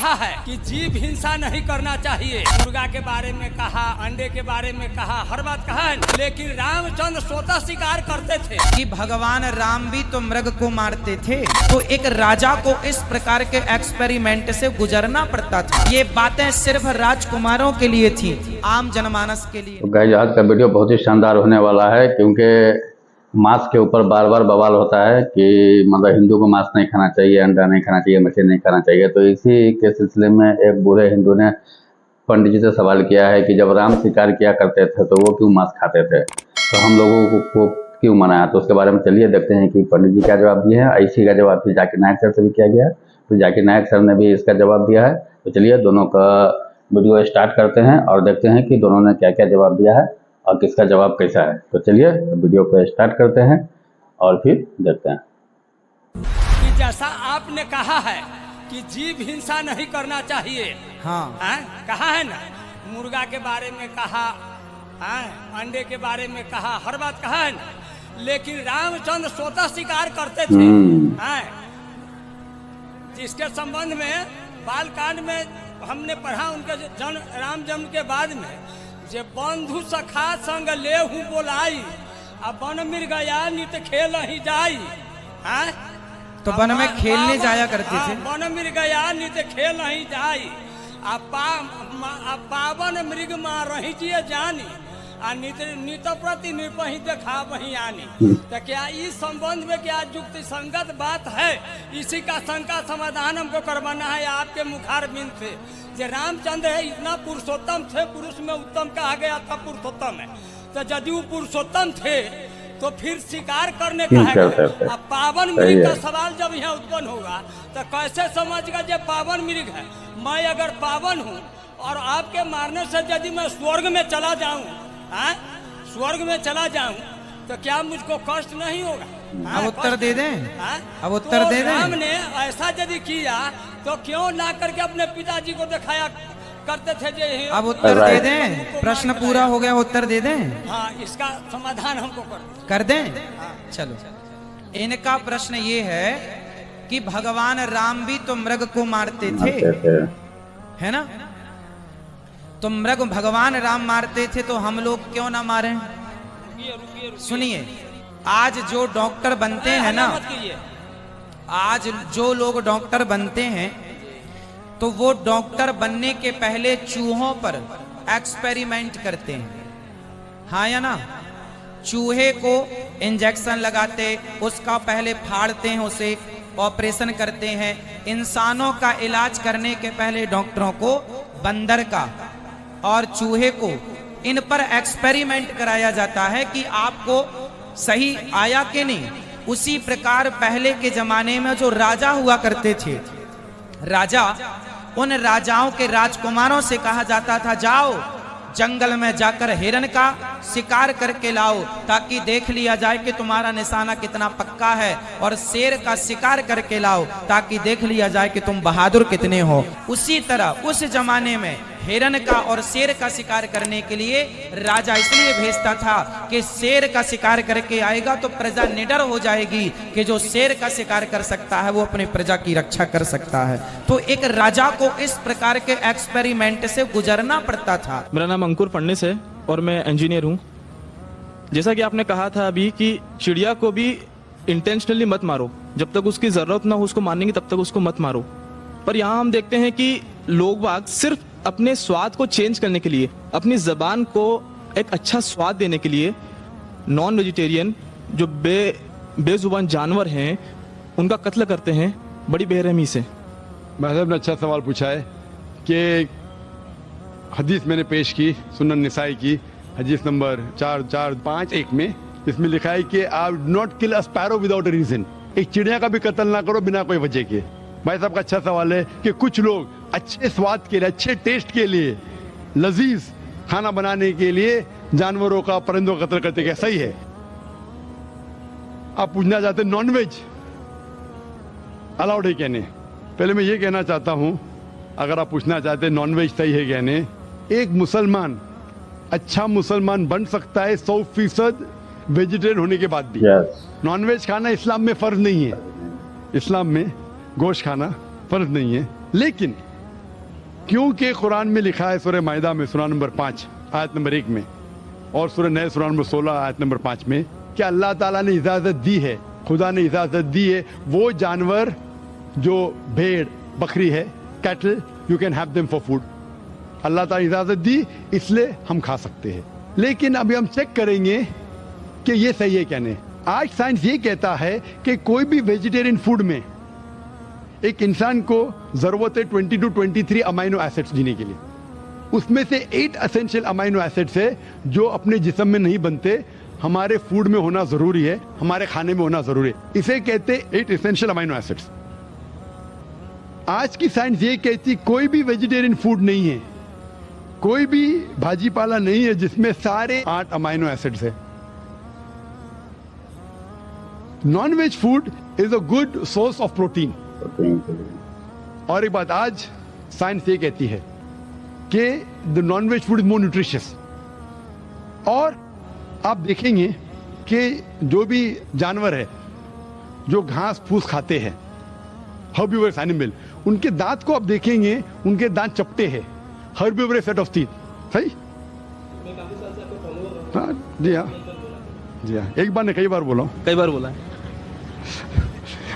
कहा है कि जीव हिंसा नहीं करना चाहिए। मुर्गा के बारे में कहा, अंडे के बारे में कहा, हर बात कहा है, लेकिन रामचंद्र स्वतः स्वीकार करते थे कि भगवान राम भी तो मृग को मारते थे। तो एक राजा को इस प्रकार के एक्सपेरिमेंट से गुजरना पड़ता था। ये बातें सिर्फ राजकुमारों के लिए थी, आम जनमानस के लिए। तो गाइस, आज का वीडियो बहुत ही शानदार होने वाला है, क्योंकि मांस के ऊपर बार बार बवाल होता है कि मतलब हिंदू को मांस नहीं खाना चाहिए, अंडा नहीं खाना चाहिए, मछली नहीं खाना चाहिए। तो इसी के सिलसिले में एक बूढ़े हिंदू ने पंडित जी से सवाल किया है कि जब राम शिकार किया करते थे तो वो क्यों मांस खाते थे, तो हम लोगों को क्यों मनाया। तो उसके बारे में चलिए देखते हैं कि पंडित जी क्या जवाब दिए हैं। इसी का जवाब फिर जाकिर नायक सर से भी किया गया है, तो जाकिर नायक सर ने भी इसका जवाब दिया है। तो चलिए दोनों का वीडियो स्टार्ट करते हैं और देखते हैं कि दोनों ने क्या क्या जवाब दिया है और किसका जवाब कैसा है। तो चलिए वीडियो को स्टार्ट करते हैं और फिर देखते हैं कि जैसा आपने कहा है कि जीव हिंसा नहीं करना चाहिए। हाँ, कहा है ना, मुर्गा के बारे में कहा, अंडे के बारे में कहा, हर बात कहा है ना, लेकिन रामचंद्र स्वतः स्वीकार करते थे। जिसके संबंध में बालकांड में हमने पढ़ा, उनके राम जन्म के बाद में जे बंधु सखा संग लेहु बोलाई, अब वन मृगया नित खेल ही जाई। तो वन में खेलने जाया करते थे। वन मृगया नित खेल ही जाई, पावन मृग माँ रही जिए जानी, नित प्रति निर्पही देखा वही आनी। तो क्या इस संबंध में क्या युक्ति संगत बात है? इसी का शंका समाधान हमको करवाना है आपके मुखार बिंद से। जे रामचंद्र है इतना पुरुषोत्तम थे, पुरुष में उत्तम कहा गया था, पुरुषोत्तम है। तो यदि वो पुरुषोत्तम थे तो फिर शिकार करने का है। अब पावन मृग का सवाल जब यहाँ उत्पन्न होगा तो कैसे समझगा जब पावन मृग है? मैं अगर पावन हूँ और आपके मारने से यदि मैं स्वर्ग में चला जाऊँ, स्वर्ग में चला जाऊं तो क्या मुझको कष्ट नहीं होगा? अब उत्तर दे दें, अब उत्तर दे दें। राम ने ऐसा यदि किया तो क्यों ना करके अपने पिताजी को दिखाया करते थे? जे अब उत्तर दे दें, प्रश्न पूरा हो गया, उत्तर दे दें। हाँ, इसका समाधान हमको कर दें। चलो, इनका प्रश्न ये है कि भगवान राम भी तो मृग को मारते थे, है ना? तो मृग भगवान राम मारते थे तो हम लोग क्यों ना मारें? सुनिए, आज जो डॉक्टर बनते हैं ना, आज जो लोग डॉक्टर बनते हैं तो वो डॉक्टर बनने के पहले चूहों पर एक्सपेरिमेंट करते हैं, हाँ या ना? चूहे को इंजेक्शन लगाते, उसका पहले फाड़ते हैं, उसे ऑपरेशन करते हैं। इंसानों का इलाज करने के पहले डॉक्टरों को बंदर का और चूहे को इन पर एक्सपेरिमेंट कराया जाता है कि आपको सही आया कि नहीं। उसी प्रकार पहले के जमाने में जो राजा हुआ करते थे, राजा, उन राजाओं के राजकुमारों से कहा जाता था जाओ जंगल में जाकर हिरन का शिकार करके लाओ ताकि देख लिया जाए कि तुम्हारा निशाना कितना पक्का है, और शेर का शिकार करके लाओ ताकि देख लिया जाए कि तुम बहादुर कितने हो। उसी तरह उस जमाने में हिरन का और शेर का शिकार करने के लिए राजा इसलिए भेजता था कि शेर का शिकार करके आएगा तो प्रजा निडर हो जाएगी कि जो शेर का शिकार कर सकता है वो अपने प्रजा की रक्षा कर सकता है। तो एक राजा को इस प्रकार के एक्सपेरिमेंट से गुजरना पड़ता था। मेरा नाम अंकुर पंडित है और मैं इंजीनियर हूँ। जैसा कि आपने कहा था अभी कि चिड़िया को भी इंटेंशनली मत मारो, जब तक उसकी जरूरत ना हो उसको मारने की तब तक उसको मत मारो। पर यहाँ हम देखते हैं कि लोग बाग सिर्फ अपने स्वाद को चेंज करने के लिए, अपनी जबान को एक अच्छा स्वाद देने के लिए नॉन वेजिटेरियन जो बेजुबान जानवर हैं उनका कत्ल करते हैं बड़ी बेरहमी से। महज़ब ने अच्छा सवाल पूछा है कि हदीस मैंने पेश की, सुनन निसाई की हदीस नंबर 4451 में, इसमें लिखा है कि आप not kill a sparrow without a reason. एक चिड़िया का भी कत्ल ना करो बिना कोई वजह के। भाई साहब का अच्छा सवाल है कि कुछ लोग अच्छे स्वाद के लिए, अच्छे टेस्ट के लिए, लजीज खाना बनाने के लिए जानवरों का, परिंदों का कत्ल करते, क्या सही है? आप पूछना चाहते नॉनवेज अलाउड है क्या नहीं? पहले मैं ये कहना चाहता हूं, अगर आप पूछना चाहते नॉनवेज सही है क्या नहीं, एक मुसलमान अच्छा मुसलमान बन सकता है 100% वेजिटेरियन होने के बाद भी। नॉनवेज खाना इस्लाम में फर्ज नहीं है, इस्लाम में गोश्त खाना फर्ज नहीं है। लेकिन क्योंकि कुरान में लिखा है सूरह माइदा में सूरा नंबर 5 आयत नंबर 1 में और सूरह नए सूरा नंबर 16 आयत नंबर 5 में कि अल्लाह ताला ने इजाजत दी है, खुदा ने इजाजत दी है वो जानवर जो भेड़ बकरी है, cattle, you can have them for food. Allah ताला इजाजत दी इसलिए हम खा सकते हैं। लेकिन अभी हम चेक करेंगे कि ये सही है क्या नहीं। आज साइंस ये कहता है कि कोई भी वेजिटेरियन फूड में एक इंसान को जरूरत है 20 to 23 अमाइनो एसिड्स जीने के लिए। उसमें से 8 एसेंशियल अमाइनो एसिड्स है जो अपने जिस्म में नहीं बनते, हमारे फूड में होना जरूरी है, हमारे खाने में होना जरूरी है। इसे कहते 8 एसेंशियल अमाइनो एसिड्स। आज की साइंस ये कहती कोई भी वेजिटेरियन फूड नहीं है, कोई भी भाजी पाला नहीं है जिसमें सारे 8 अमाइनो एसिड्स है। Non veg food is a good source of protein. और एक बात आज साइंस ये कहती है कि the non veg food is more nutritious. और आप देखेंगे कि जो भी जानवर है जो घास फूस खाते हैं, हर्बिवोरस एनिमल, उनके दांत को आप देखेंगे, उनके दांत चपटे हैं, हर्बिवोरस सेट ऑफ टीथ। सही? हाँ जी हाँ जी हाँ, एक बार ने कई बार बोला हूँ, कई बार बोला है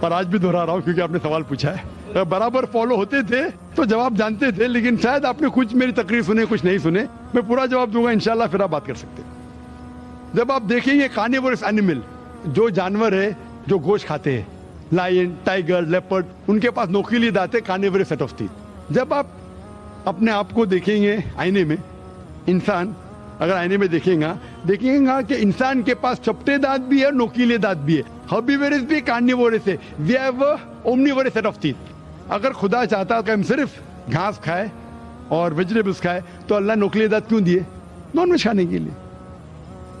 और आज भी दोहरा रहा हूँ क्योंकि आपने सवाल पूछा है। बराबर फॉलो होते थे तो जवाब जानते थे, लेकिन शायद आपने कुछ मेरी तकरीर सुने, कुछ नहीं सुने। मैं पूरा जवाब दूंगा इंशाल्लाह, फिर आप बात कर सकते हैं। जब आप देखेंगे कार्निवोरस एनिमल, जो जानवर है जो गोश्त खाते हैं, लायन, टाइगर, लेपर्ड, उनके पास नोकीली दांत है, कार्निवोरस सेट ऑफ टीथ। जब आप अपने आप को देखेंगे आईने में, इंसान अगर आईने में देखेंगे कि इंसान के पास चपटे दांत भी है, नोकीले दांत भी है, हर्बिवोरस भी, कार्निवोरस है। We have omnivorous set of teeth. अगर खुदा चाहता कि हम सिर्फ घास खाए और वेजिटेबल्स खाए तो अल्लाह नोकीले दांत क्यों दिए? नॉन वेज खाने के लिए।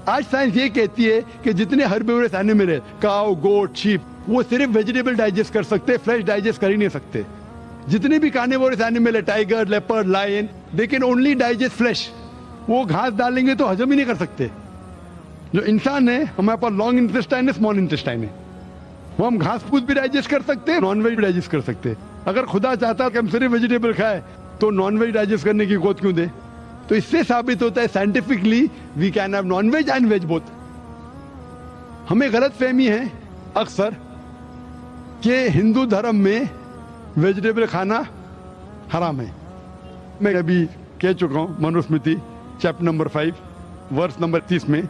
आज साइंस ये कहती है कि जितने हर्बिवोरस एनिमल है, काऊ, गोट, शीप, वो सिर्फ वेजिटेबल डाइजेस्ट कर सकते, फ्रेश डाइजेस्ट कर ही नहीं सकते। जितने भी कार्निवोरस एनिमल है, tiger, leopard, lion, they can only digest flesh. वो घास डालेंगे तो हजम ही नहीं कर सकते। जो इंसान है, हमारे पास लॉन्ग इंटेस्टाइन है, स्मॉल इंटेस्टाइन है, वो हम घास फूस भी डाइजेस्ट कर सकते हैं, नॉन वेज भी डाइजेस्ट कर सकते हैं। अगर खुदा चाहता कि हम सिर्फ वेजिटेबल खाए तो नॉन वेज डाइजेस्ट करने की गोद क्यों दे? तो इससे साबित होता है scientifically we can have non veg and veg both. हमें गलत फहमी है अक्सर कि हिंदू धर्म में वेजिटेबल खाना हराम है। मैं अभी कह चुका हूं, Manusmriti chapter number 5 verse number 30 में,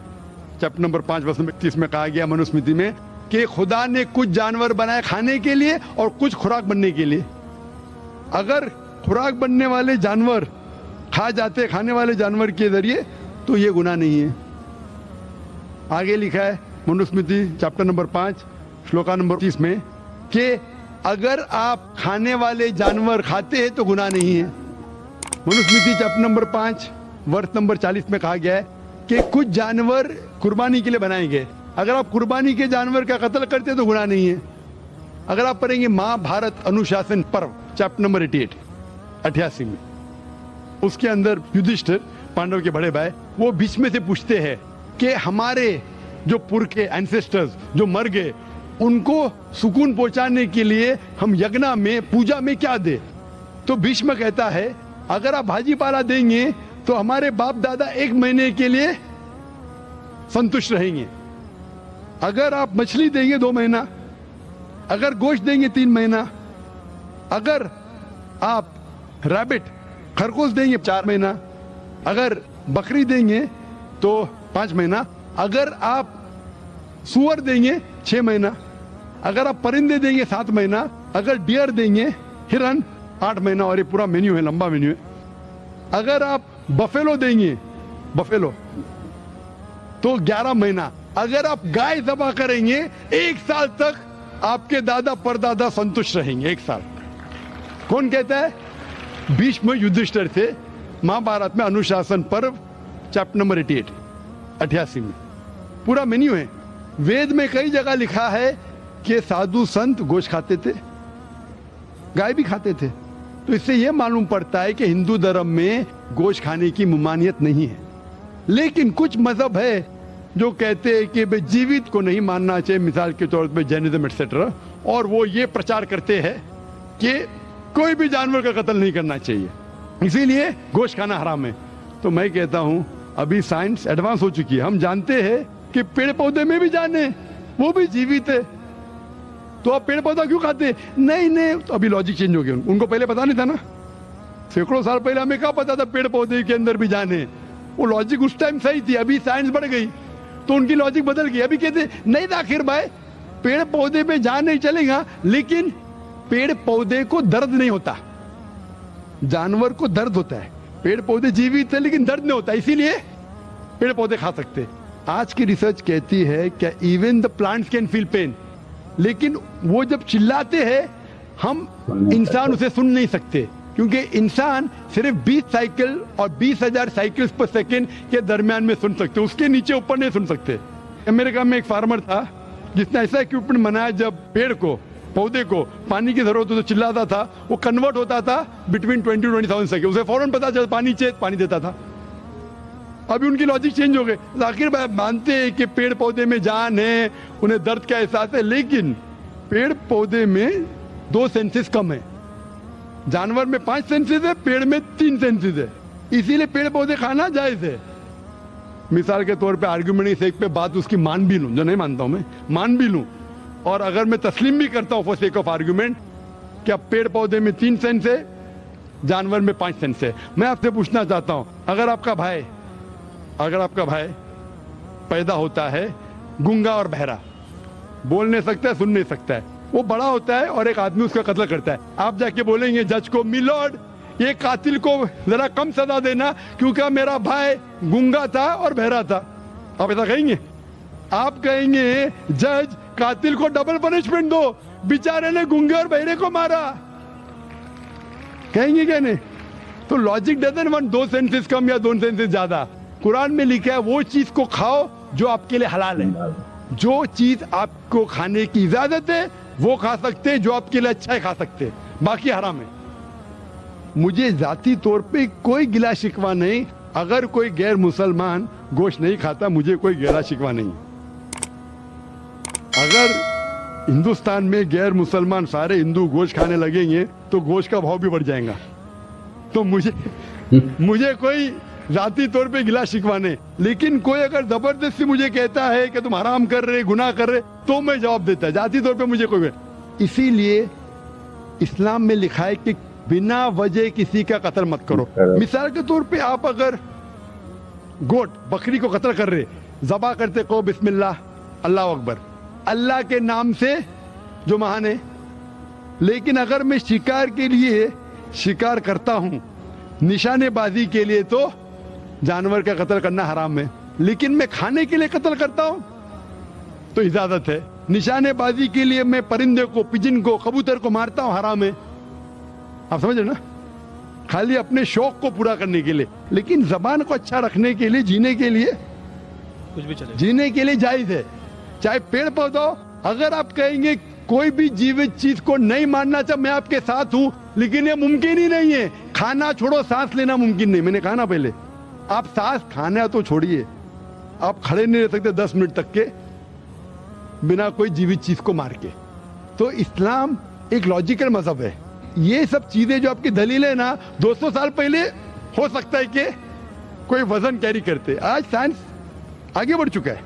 चैप्टर नंबर 5 वर्स नंबर 30 में कहा गया मनुस्मृति में कि खुदा ने कुछ जानवर बनाए खाने के लिए और कुछ खुराक बनने के लिए। अगर खुराक बनने वाले जानवर खा जाते खाने वाले जानवर के जरिए तो ये गुनाह नहीं है। आगे लिखा है Manusmriti chapter number 5 shloka number 30 में कि अगर आप खाने वाले जानवर खाते हैं तो गुनाह नहीं है। मनुस्मृति चैप्टर नंबर 5 वर्ष नंबर 40 में कहा गया है कि कुछ जानवर कुर्बानी के लिए बनाए गए। अगर आप कुर्बानी के जानवर का कत्ल करते हैं तो गुनाह नहीं है। अगर आप पढ़ेंगे महाभारत अनुशासन पर्व चैप्टर नंबर 88 में, उसके अंदर युधिष्ठिर, पांडव के बड़े भाई, वो बीच में से पूछते हैं कि हमारे जो पुरखे एंसेस्टर्स जो मर गए उनको सुकून पहुंचाने के लिए हम यज्ञ में, पूजा में क्या दे? तो भीष्म कहता है अगर आप भाजी पाला देंगे तो हमारे बाप दादा 1 महीने के लिए संतुष्ट रहेंगे। अगर आप मछली देंगे 2 महीना, अगर गोश्त देंगे 3 महीना, अगर आप रैबिट खरगोश देंगे 4 महीना, अगर बकरी देंगे तो 5 महीना, अगर आप सुअर देंगे 6 महीना, अगर आप परिंदे देंगे 7 महीना, अगर डियर देंगे, हिरन 8 महीना। और ये पूरा मेन्यू है, लंबा मेन्यू है। अगर आप बफेलो देंगे, बफेलो तो 11 महीना। अगर आप गाय ज़बह करेंगे 1 साल तक आपके दादा परदादा संतुष्ट रहेंगे। 1 साल। कौन कहता है? भीष्म युधिष्ठिर से महाभारत में अनुशासन पर्व चैप्टर नंबर 88 में पूरा मेन्यू है। वेद में कई जगह लिखा है कि साधु संत गोश्त खाते थे, गाय भी खाते थे। तो इससे यह मालूम पड़ता है कि हिंदू धर्म में गोश्त खाने की ममानियत नहीं है। लेकिन कुछ मजहब है जो कहते हैं कि भाई जीवित को नहीं मानना चाहिए, मिसाल के तौर पर जैनिज्म एक्सेट्रा, और वो ये प्रचार करते हैं कि कोई भी जानवर का कत्ल नहीं करना चाहिए। इसीलिए गोश्त खाना हराम है। तो मैं कहता हूं अभी साइंस एडवांस हो चुकी है, हम जानते हैं कि पेड़ पौधे में भी जान है, वो भी जीवित है, तो आप पेड़ पौधा क्यों खाते? नहीं, तो अभी लॉजिक चेंज हो गया। उनको पहले पता नहीं था ना, सैकड़ों साल पहले हमें क्या पता था पेड़ पौधे के अंदर भी जान है। वो लॉजिक उस टाइम सही थी, अभी साइंस बढ़ गई तो उनकी लॉजिक बदल गई। अभी कहते नहीं था आखिर भाई पेड़ पौधे पे जान नहीं चलेगा, लेकिन पेड़ पौधे को दर्द नहीं होता, जानवर को दर्द होता है। पेड़ पौधे जीवित है लेकिन दर्द नहीं होता, इसीलिए पेड़ पौधे खा सकते। आज की रिसर्च कहती है क्या even the plants can feel pain, लेकिन वो जब चिल्लाते हैं हम इंसान उसे सुन नहीं सकते, क्योंकि इंसान सिर्फ 20 साइकिल और 20,000 साइकिल्स पर सेकेंड के दरमियान में सुन सकते, उसके नीचे ऊपर नहीं सुन सकते। अमेरिका में एक फार्मर था जिसने ऐसा इक्विपमेंट बनाया, जब पेड़ को पौधे को पानी की जरूरत हो तो चिल्लाता था, वो कन्वर्ट होता था बिटवीन 20 to 20,000 सेकेंड, उसे फौरन पता चल पानी चाहिए, पानी देता था। अभी उनकी लॉजिक चेंज हो गई, आखिर मानते हैं कि पेड़ पौधे में जान है, उन्हें दर्द का एहसास है, लेकिन पेड़ पौधे में 2 सेंसेस कम है। जानवर में 5 सेंसेस है, पेड़ में 3 सेंसेस है, इसीलिए पेड़ पौधे खाना जायज है। मिसाल के तौर पे आर्ग्यूमेंट की सेक पे बात उसकी मान भी लूं, जो नहीं मानता हूं मैं, मान भी लूं, और अगर मैं तस्लीम भी करता हूं फॉर सेक ऑफ आर्ग्यूमेंट कि अब पेड़ पौधे में 3 सेंस है, जानवर में 5 सेंस है, मैं आपसे पूछना चाहता हूं, अगर आपका भाई पैदा होता है गूंगा और बहरा, बोल नहीं सकता है, सुन नहीं सकता है, वो बड़ा होता है और एक आदमी उसका कत्ल करता है, आप जाके बोलेंगे जज को, मिलॉर्ड ये कातिल को जरा कम सजा देना क्योंकि मेरा भाई गूंगा था और बहरा था, आप ऐसा कहेंगे? आप कहेंगे जज कातिल को डबल पनिशमेंट दो, बेचारे ने गूंगे और बहरे को मारा, कहेंगे क्या नहीं? तो लॉजिक डजंट वांट 2 सेंसेस कम या 2 सेंसेस ज्यादा। कुरान में लिखा है वो चीज को खाओ जो आपके लिए हलाल है, जो चीज आपको खाने की इजाजत है वो खा सकते हैं, जो आपके लिए अच्छा है खा सकते हैं, बाकी हराम है। मुझे जाती तौर पे कोई गिला शिकवा नहीं, अगर कोई गैर मुसलमान गोश्त नहीं खाता मुझे कोई गिला शिकवा नहीं। अगर हिंदुस्तान में गैर मुसलमान सारे हिंदू गोश्त खाने लगेंगे तो गोश्त का भाव भी बढ़ जाएगा, तो मुझे कोई जाती तौर पे गिला शिकवा नहीं, लेकिन कोई अगर जबरदस्ती मुझे कहता है कि तुम हराम कर रहे, गुनाह कर रहे, तो मैं जवाब देता है, जाती तौर पे मुझे कोई। इसीलिए इस्लाम में लिखा है कि बिना वजह किसी का कत्ल मत करो। मिसाल के तौर पे आप अगर गोट बकरी को कत्ल कर रहे, ज़बा करते को बिस्मिल्लाह अल्लाह अकबर, अल्लाह के नाम से जो महान है, लेकिन अगर मैं शिकार के लिए शिकार करता हूं, निशानेबाजी के लिए, तो जानवर का कत्ल करना हराम है, लेकिन मैं खाने के लिए कत्ल करता हूं तो इजाजत है। निशानेबाजी के लिए मैं परिंदे को, पिजन को, कबूतर को मारता हूं, हराम है। आप समझ रहे ना, खाली अपने शौक को पूरा करने के लिए, लेकिन जबान को अच्छा रखने के लिए, जीने के लिए कुछ भी चले, जीने के लिए जायज है, चाहे पेड़ पौधा। अगर आप कहेंगे कोई भी जीवित चीज को नहीं मानना चाहे, मैं आपके साथ हूं, लेकिन ये मुमकिन ही नहीं है। खाना छोड़ो, सांस लेना मुमकिन नहीं, मैंने कहा ना पहले, आप सांस खाना तो छोड़िए, आप खड़े नहीं रह सकते 10 मिनट तक के बिना कोई जीवित चीज को मार के। तो इस्लाम एक लॉजिकल मजहब है। ये सब चीजें जो आपकी दलील है ना, 200 साल पहले हो सकता है कि कोई वजन कैरी करते, आज साइंस आगे बढ़ चुका है,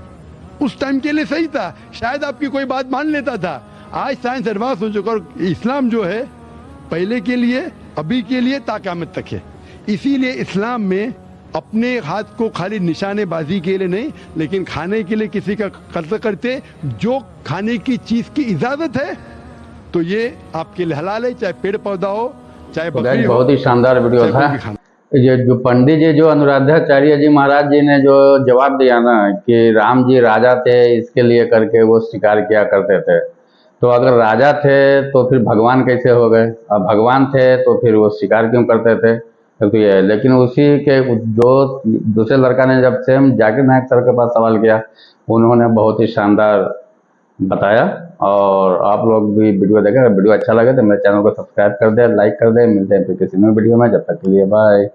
उस टाइम के लिए सही था, शायद आपकी कोई बात मान लेता था, आज साइंस एडवांस हो चुका, और इस्लाम जो है पहले के लिए, अभी के लिए, ता क़यामत तक है। इसीलिए इस्लाम में अपने हाथ को खाली निशानेबाजी के लिए नहीं, लेकिन खाने के लिए किसी का कत्ल करते, जो खाने की चीज की इजाजत है तो ये आपके लिए हलाल है, चाहे पेड़ पौधा हो, चाहे बकरी हो। बहुत ही शानदार वीडियो था। ये जो पंडित जी, जो अनुराधाचार्य जी महाराज जी ने जो जवाब दिया ना कि राम जी राजा थे इसके लिए करके वो शिकार किया करते थे, तो अगर राजा थे तो फिर भगवान कैसे हो गए, अब भगवान थे तो फिर वो शिकार क्यों करते थे, तो ये। लेकिन उसी के जो दूसरे लड़का ने जब सेम जाकिर नायक सर के पास सवाल किया, उन्होंने बहुत ही शानदार बताया। और आप लोग भी वीडियो देखें, अगर वीडियो अच्छा लगे तो मेरे चैनल को सब्सक्राइब कर दे, लाइक कर दे। मिलते हैं फिर किसी नई वीडियो में, जब तक के लिए बाय।